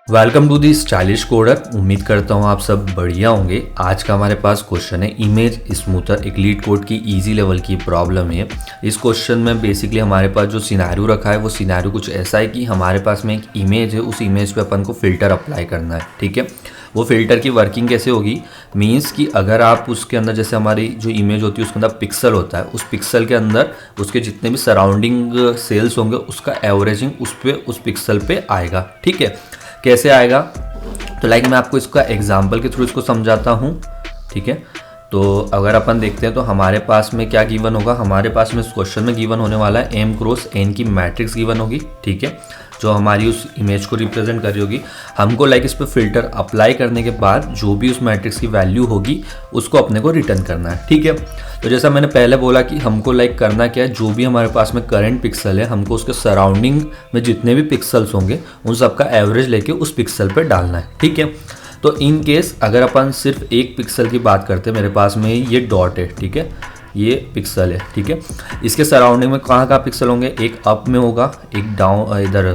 Welcome to the stylish coder. उम्मीद करता हूँ आप सब बढ़िया होंगे। आज का हमारे पास क्वेश्चन है इमेज स्मूथर, एक लीड कोड की इजी लेवल की प्रॉब्लम है। इस क्वेश्चन में बेसिकली हमारे पास जो सिनेरियो रखा है वो सिनेरियो कुछ ऐसा है कि हमारे पास में एक इमेज है, उस इमेज पे अपन को फ़िल्टर अप्लाई करना है। ठीक है, वो फ़िल्टर की वर्किंग कैसे होगी, मीन्स कि अगर आप उसके अंदर, जैसे हमारी जो इमेज होती है उसके अंदर पिक्सल होता है, उस पिक्सल के अंदर उसके जितने भी सराउंडिंग सेल्स होंगे उसका एवरेजिंग उस पिक्सल पे आएगा। ठीक है, कैसे आएगा तो मैं आपको इसका एग्जांपल के थ्रू इसको समझाता हूँ। ठीक है, तो अगर अपन देखते हैं तो हमारे पास में क्या गिवन होगा, हमारे पास में इस क्वेश्चन में गिवन होने वाला है m क्रॉस n की मैट्रिक्स गिवन होगी। ठीक है, जो हमारी उस इमेज को रिप्रेजेंट कर रही होगी। हमको इस पर फिल्टर अप्लाई करने के बाद जो भी उस मैट्रिक्स की वैल्यू होगी उसको अपने को रिटर्न करना है। ठीक है, तो जैसा मैंने पहले बोला कि हमको करना क्या है, जो भी हमारे पास में करंट पिक्सल है हमको उसके सराउंडिंग में जितने भी पिक्सल्स होंगे उन सबका एवरेज लेके उस पिक्सल पर डालना है। ठीक है, तो इन केस अगर अपन सिर्फ एक पिक्सल की बात करते हैं, मेरे पास में ये डॉट है। ठीक है, ये पिक्सल है। ठीक है, इसके सराउंडिंग में कहाँ कहाँ पिक्सल होंगे, एक अप में होगा, एक डाउन इधर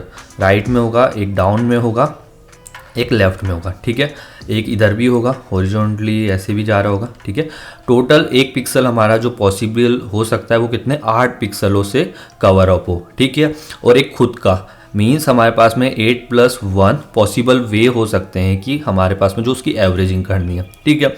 राइट में होगा, एक डाउन में होगा, एक लेफ्ट में होगा। ठीक है, एक इधर भी होगा, हॉरिजॉन्टली ऐसे भी जा रहा होगा। ठीक है, टोटल एक पिक्सल हमारा जो पॉसिबल हो सकता है वो कितने 8 पिक्सलों से कवर अप हो। ठीक है, और एक खुद का मीन्स हमारे पास में 8+1 पॉसिबल वे हो सकते हैं कि हमारे पास में जो उसकी एवरेजिंग करनी है। ठीक है,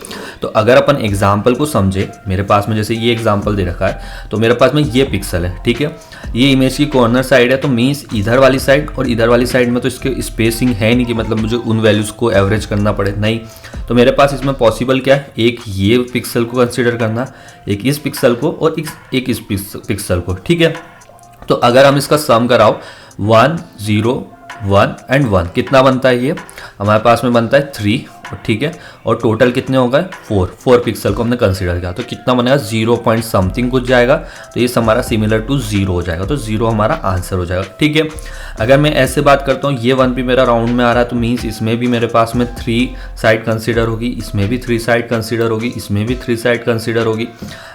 तो अगर अपन एग्जाम्पल को समझे, मेरे पास में जैसे ये एग्जाम्पल दे रखा है, तो मेरे पास में ये पिक्सल है। ठीक है, ये इमेज की कॉर्नर साइड है, तो मीन्स इधर वाली साइड और इधर वाली साइड में तो इसके स्पेसिंग है नहीं कि मतलब मुझे उन वैल्यूज़ को एवरेज करना पड़े, नहीं। तो मेरे पास इसमें पॉसिबल क्या है, एक ये पिक्सल को कंसिडर करना, एक इस पिक्सल को और एक इस पिक्सल को। ठीक है, तो अगर हम इसका सम कराओ 1 0 1 एंड 1 कितना बनता है, ये हमारे पास में बनता है 3। ठीक है, और टोटल कितने हो गए 4 पिक्सल को हमने कंसीडर किया, तो कितना बनेगा 0 पॉइंट समथिंग कुछ जाएगा, तो ये हमारा सिमिलर टू 0 हो जाएगा, तो 0 हमारा आंसर हो जाएगा। ठीक है, अगर मैं ऐसे बात करता हूँ, ये 1 भी मेरा राउंड में आ रहा है, तो मीन्स इसमें भी मेरे पास में 3 साइड कंसिडर होगी, इसमें भी 3 साइड कंसिडर होगी, इसमें भी 3 साइड कंसिडर होगी।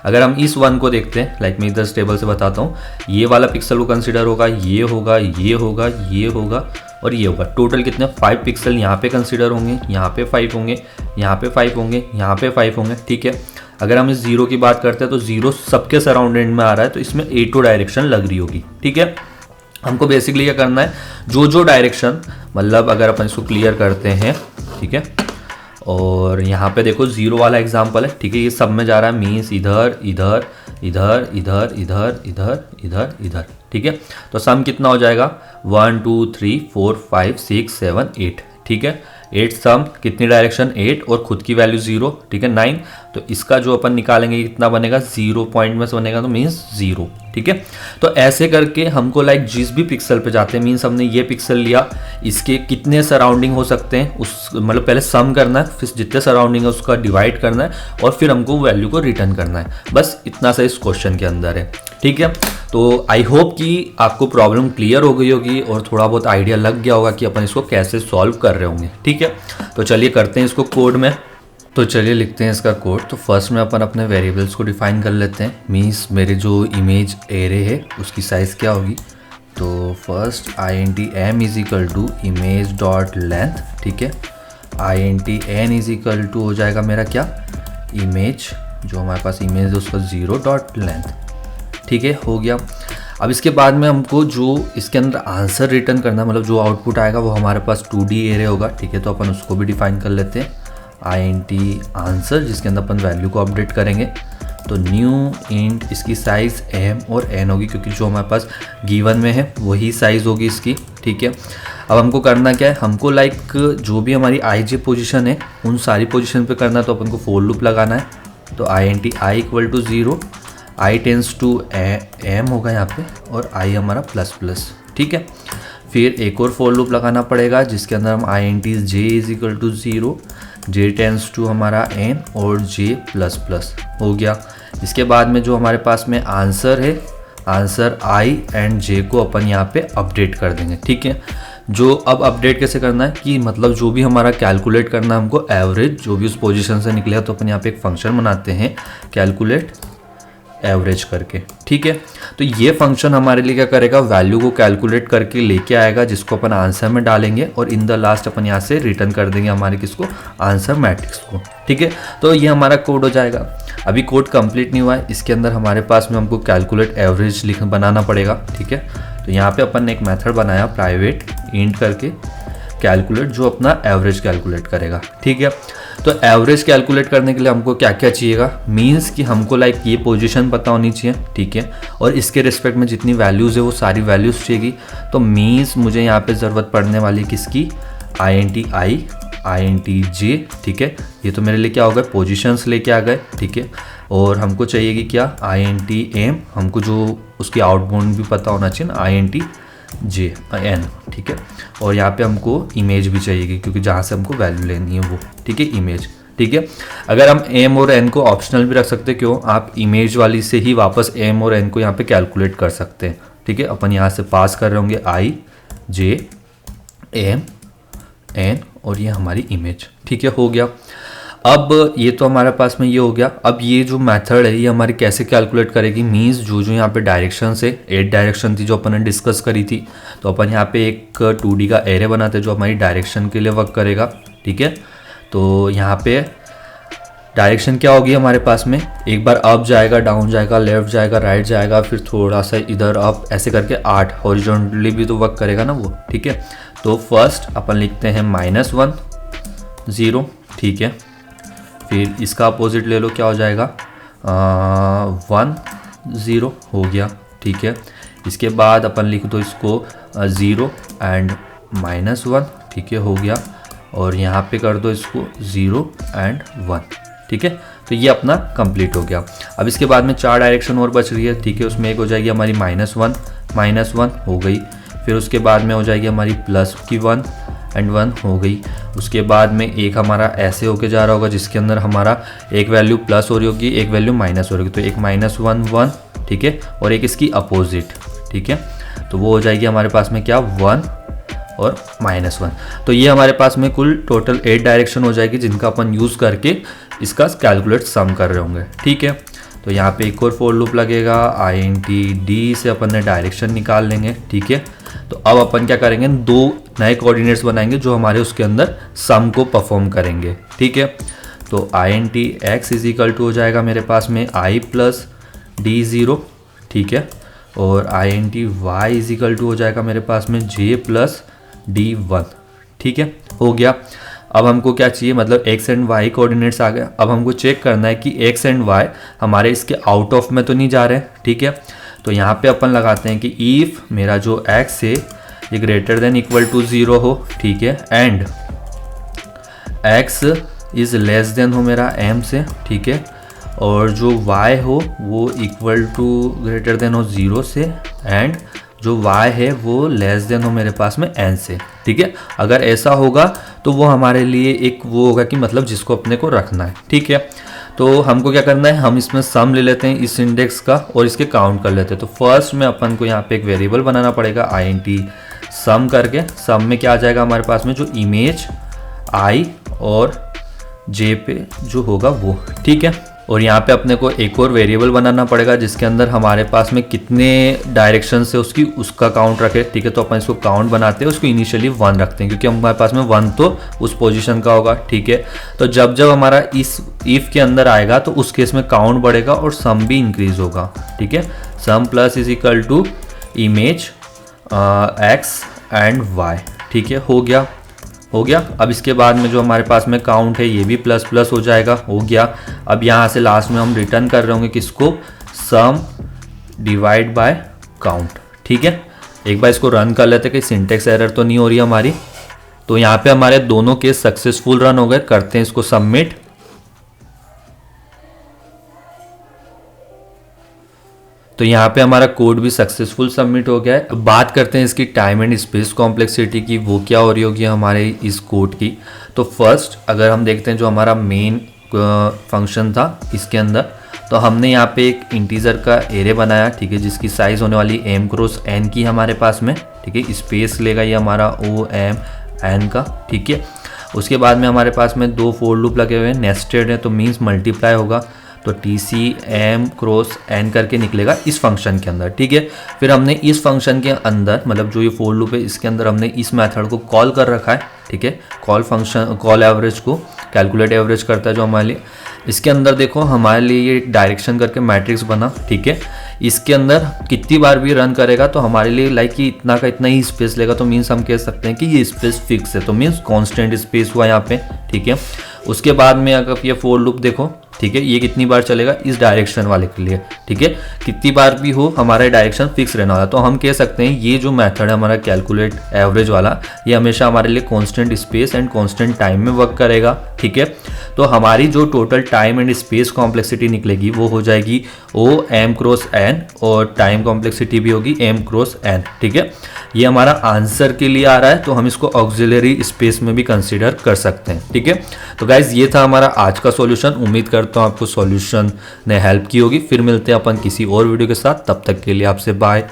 अगर हम इस 1 को देखते हैं, मैं इधर टेबल से बताता हूँ, ये वाला पिक्सल को कंसिडर होगा, ये होगा, ये होगा, ये होगा और ये होगा। टोटल कितने 5 पिक्सल यहाँ पे कंसिडर होंगे, यहाँ पे 5 होंगे, यहाँ पे 5 होंगे, यहाँ पे 5 होंगे। ठीक है, अगर हम इस 0 की बात करते हैं तो 0 सबके सराउंडेड में आ रहा है, तो इसमें 8 डायरेक्शन लग रही होगी। ठीक है, हमको बेसिकली क्या करना है, जो डायरेक्शन मतलब अगर अपन इसको क्लियर करते हैं। ठीक है, और यहाँ पे देखो 0 वाला एग्जाम्पल है। ठीक है, ये सब में जा रहा है, मीन्स इधर इधर इधर इधर इधर इधर इधर इधर। ठीक है, तो सम कितना हो जाएगा 1 2 3 4 5 6 7 8। ठीक है, 8 सम कितनी डायरेक्शन 8 और खुद की वैल्यू 0। ठीक है, 9। तो इसका जो अपन निकालेंगे कितना बनेगा, 0 पॉइंट में से बनेगा, तो मीन्स 0। ठीक है, तो ऐसे करके हमको जिस भी पिक्सल पे जाते हैं, मीन्स हमने ये पिक्सल लिया, इसके कितने सराउंडिंग हो सकते हैं उस मतलब पहले सम करना है, फिर जितने सराउंडिंग है उसका डिवाइड करना है और फिर हमको वैल्यू को रिटर्न करना है। बस इतना सा इस क्वेश्चन के अंदर है। ठीक है, तो आई होप कि आपको प्रॉब्लम क्लियर हो गई होगी और थोड़ा बहुत आइडिया लग गया होगा कि अपन इसको कैसे सॉल्व कर रहे होंगे। ठीक है, तो चलिए करते हैं इसको कोड में। तो चलिए लिखते हैं इसका कोड। तो फर्स्ट में अपन अपने वेरिएबल्स को डिफाइन कर लेते हैं, मीन्स मेरे जो इमेज एरे है उसकी साइज़ क्या होगी। तो first INTM is equal to image dot length. ठीक है, INTN इज इक्वल टू हो जाएगा मेरा क्या, इमेज, जो हमारे पास इमेज है उसका 0 डॉट लेंथ। ठीक है, हो गया। अब इसके बाद में हमको जो इसके अंदर आंसर रिटर्न करना, मतलब जो आउटपुट आएगा वो हमारे पास 2D एरे होगा। ठीक है, तो अपन उसको भी डिफाइन कर लेते हैं, INT आंसर, जिसके अंदर अपन वैल्यू को अपडेट करेंगे। तो न्यू इंट इसकी साइज़ m और n होगी, क्योंकि जो हमारे पास गिवन में है वही साइज़ होगी इसकी। ठीक है, अब हमको करना क्या है, हमको जो भी हमारी ij पोजीशन है उन सारी पोजीशन पे करना है, तो अपन को फोर लूप लगाना है। तो INT i equal to 0, i tends to m होगा यहाँ पे और i हमारा ++। ठीक है, फिर एक और फोर लूप लगाना पड़ेगा जिसके अंदर हम INT j is equal to 0, j tends to हमारा n और j++ हो गया। इसके बाद में जो हमारे पास में आंसर है, आंसर i एंड j को अपन यहाँ पे अपडेट कर देंगे। ठीक है, जो अब अपडेट कैसे करना है कि मतलब जो भी हमारा कैलकुलेट करना है हमको एवरेज जो भी उस पोजीशन से निकलेगा, तो अपन यहाँ पे एक फंक्शन बनाते हैं कैलकुलेट एवरेज करके, ठीक है। तो ये फंक्शन हमारे लिए क्या करेगा, वैल्यू को कैलकुलेट करके लेके आएगा जिसको अपन आंसर में डालेंगे और इन द लास्ट अपन यहाँ से रिटर्न कर देंगे हमारे किसको, आंसर मैट्रिक्स को, ठीक है। तो ये हमारा कोड हो जाएगा। अभी कोड कंप्लीट नहीं हुआ है, इसके अंदर हमारे पास में हमको कैलकुलेट एवरेज बनाना पड़ेगा, ठीक है। तो यहाँ पे अपन ने एक मेथड बनाया प्राइवेट इंट करके कैलकुलेट, जो अपना एवरेज कैलकुलेट करेगा, ठीक है। तो एवरेज कैलकुलेट करने के लिए हमको क्या क्या चाहिएगा, मीन्स कि हमको लाइक ये पोजीशन पता होनी चाहिए, ठीक है, और इसके रिस्पेक्ट में जितनी वैल्यूज़ है वो सारी वैल्यूज़ चाहिएगी। तो मीन्स मुझे यहाँ पे ज़रूरत पड़ने वाली किसकी, int i, int j, ठीक है। ये तो मेरे लिए क्या हो गए, पोजीशंस लेके आ गए, ठीक है। और हमको चाहिएगी क्या, int m, हमको जो उसकी आउटबाउंड भी पता होना चाहिए ना, int j n, ठीक है। और यहाँ पे हमको इमेज भी चाहिएगी क्योंकि जहाँ से हमको वैल्यू लेनी है वो, ठीक है, इमेज, ठीक है। अगर हम m और n को ऑप्शनल भी रख सकते हैं, क्यों, आप इमेज वाली से ही वापस m और n को यहाँ पे कैलकुलेट कर सकते हैं, ठीक है। अपन यहाँ से पास कर रहे होंगे i j m n और ये हमारी इमेज, ठीक है, हो गया। अब ये तो हमारे पास में ये हो गया। अब ये जो मेथड है ये हमारी कैसे कैलकुलेट करेगी, मीन्स जो जो यहाँ पे डायरेक्शन से 8 डायरेक्शन थी जो अपन ने डिस्कस करी थी, तो अपन यहाँ पे एक 2D का एरे बनाते हैं जो हमारी डायरेक्शन के लिए वर्क करेगा, ठीक है। तो यहाँ पे डायरेक्शन क्या होगी हमारे पास में, एक बार अप जाएगा, डाउन जाएगा, लेफ्ट जाएगा, राइट जाएगा, फिर थोड़ा सा इधर अप, ऐसे करके 8 हॉरिजॉन्टली भी तो वर्क करेगा ना वो, ठीक है। तो फर्स्ट अपन लिखते हैं -1 0, ठीक है। फिर इसका अपोजिट ले लो, क्या हो जाएगा 1 0 हो गया, ठीक है। इसके बाद अपन लिख दो इसको 0 एंड -1, ठीक है, हो गया। और यहाँ पे कर दो इसको 0 एंड 1, ठीक है। तो ये अपना कंप्लीट हो गया। अब इसके बाद में 4 डायरेक्शन और बच रही है, ठीक है। उसमें एक हो जाएगी हमारी -1 हो गई, फिर उसके बाद में हो जाएगी हमारी +1 एंड 1 हो गई। उसके बाद में एक हमारा ऐसे होके जा रहा होगा जिसके अंदर हमारा एक वैल्यू प्लस हो रही होगी, एक वैल्यू माइनस हो रही होगी, तो एक -1 1, ठीक है, और एक इसकी अपोजिट, ठीक है। तो वो हो जाएगी हमारे पास में क्या 1 और -1। तो ये हमारे पास में कुल टोटल 8 डायरेक्शन हो जाएगी जिनका अपन यूज़ करके इसका कैलकुलेट सम कर रहे होंगे, ठीक है। तो यहाँ पे एक और फॉर लूप लगेगा, int d से अपन ने डायरेक्शन निकाल लेंगे, ठीक है। तो अब अपन क्या करेंगे, 2 नए कोऑर्डिनेट्स बनाएंगे जो हमारे उसके अंदर सम को परफॉर्म करेंगे, ठीक है। तो int x is equal to हो जाएगा मेरे पास में i प्लस d0, ठीक है। और int y is equal to हो जाएगा मेरे पास में j प्लस d1, ठीक है, हो गया। अब हमको क्या चाहिए, मतलब x एंड y कोऑर्डिनेट्स आ गए। अब हमको चेक करना है कि x एंड y हमारे इसके आउट ऑफ में तो नहीं जा रहे हैं, ठीक है। तो यहाँ पे अपन लगाते हैं कि इफ़ मेरा जो x है ये ग्रेटर देन इक्वल टू 0 हो, ठीक है, and x is less than हो मेरा m से, ठीक है, और जो y हो वो इक्वल टू ग्रेटर देन हो 0 से, एंड जो y है वो लेस देन हो मेरे पास में n से, ठीक है। अगर ऐसा होगा तो वो हमारे लिए एक वो होगा कि मतलब जिसको अपने को रखना है, ठीक है। तो हमको क्या करना है, हम इसमें सम ले लेते हैं इस इंडेक्स का और इसके काउंट कर लेते हैं। तो फर्स्ट में अपन को यहाँ पे एक वेरिएबल बनाना पड़ेगा int सम करके। सम में क्या आ जाएगा हमारे पास में, जो इमेज i और j पे जो होगा वो, ठीक है। और यहाँ पे अपने को एक और वेरिएबल बनाना पड़ेगा जिसके अंदर हमारे पास में कितने डायरेक्शन से उसका काउंट रखे, ठीक है। तो अपन इसको काउंट बनाते हैं, उसको इनिशियली 1 रखते हैं क्योंकि हमारे पास में 1 तो उस पोजीशन का होगा, ठीक है। तो जब जब हमारा इस इफ़ के अंदर आएगा तो उस केस में काउंट बढ़ेगा और सम भी इंक्रीज होगा, ठीक है। Sum plus is equal to image x and y, ठीक है, हो गया। अब इसके बाद में जो हमारे पास में काउंट है ये भी प्लस प्लस हो जाएगा, हो गया। अब यहाँ से लास्ट में हम रिटर्न कर रहे होंगे किसको, सम डिवाइड बाय काउंट, ठीक है। एक बार इसको रन कर लेते कि सिंटेक्स एरर तो नहीं हो रही हमारी। तो यहाँ पे हमारे दोनों केस सक्सेसफुल रन हो गए। करते हैं इसको सबमिट। तो यहाँ पे हमारा कोड भी सक्सेसफुल सबमिट हो गया है। अब बात करते हैं इसकी टाइम एंड स्पेस कॉम्प्लेक्सिटी की, वो क्या हो रही होगी हमारे इस कोड की। तो फर्स्ट अगर हम देखते हैं जो हमारा मेन फंक्शन था इसके अंदर, तो हमने यहाँ पे एक इंटीजर का एरे बनाया, ठीक है, जिसकी साइज़ होने वाली m क्रॉस n की हमारे पास में, ठीक है। स्पेस लेगा ये हमारा o m n का, ठीक है। उसके बाद में हमारे पास में 2 फॉर लूप लगे हुए हैं, नेस्टेड है तो मीन्स मल्टीप्लाई होगा। तो T C M cross N करके निकलेगा इस फंक्शन के अंदर, ठीक है। फिर हमने इस फंक्शन के अंदर मतलब जो ये फोर लूप है इसके अंदर हमने इस मेथड को कॉल कर रखा है, ठीक है। कॉल एवरेज को कैलकुलेट एवरेज करता है जो हमारे लिए। इसके अंदर देखो हमारे लिए ये डायरेक्शन करके मैट्रिक्स बना, ठीक है। इसके अंदर कितनी बार भी रन करेगा तो हमारे लिए लाइक कि इतना का इतना ही स्पेस लेगा, तो मीन्स हम कह सकते हैं कि ये स्पेस फिक्स है, तो मीन्स कांस्टेंट स्पेस हुआ यहाँ पे, ठीक है। उसके बाद में अगर ये फोर लूप देखो, ठीक है, ये कितनी बार चलेगा इस डायरेक्शन वाले के लिए, ठीक है। कितनी बार भी हो हमारा डायरेक्शन फिक्स रहने वाला, तो हम कह सकते हैं ये जो मेथड है हमारा कैलकुलेट एवरेज वाला, ये हमेशा हमारे लिए constant space and constant time में वर्क करेगा, ठीक है। तो हमारी जो total time and space complexity निकलेगी वो हो जाएगी ओ एम क्रॉस एन, और टाइम कॉम्प्लेक्सिटी भी होगी एम क्रॉस एन, ठीक है। ये हमारा आंसर के लिए आ रहा है, तो हम इसको ऑक्सिलरी स्पेस में भी कंसीडर कर सकते हैं, ठीक है। तो गाइज ये था हमारा आज का सॉल्यूशन। उम्मीद करता हूँ आपको सॉल्यूशन ने हेल्प की होगी। फिर मिलते हैं अपन किसी और वीडियो के साथ, तब तक के लिए आपसे बाय।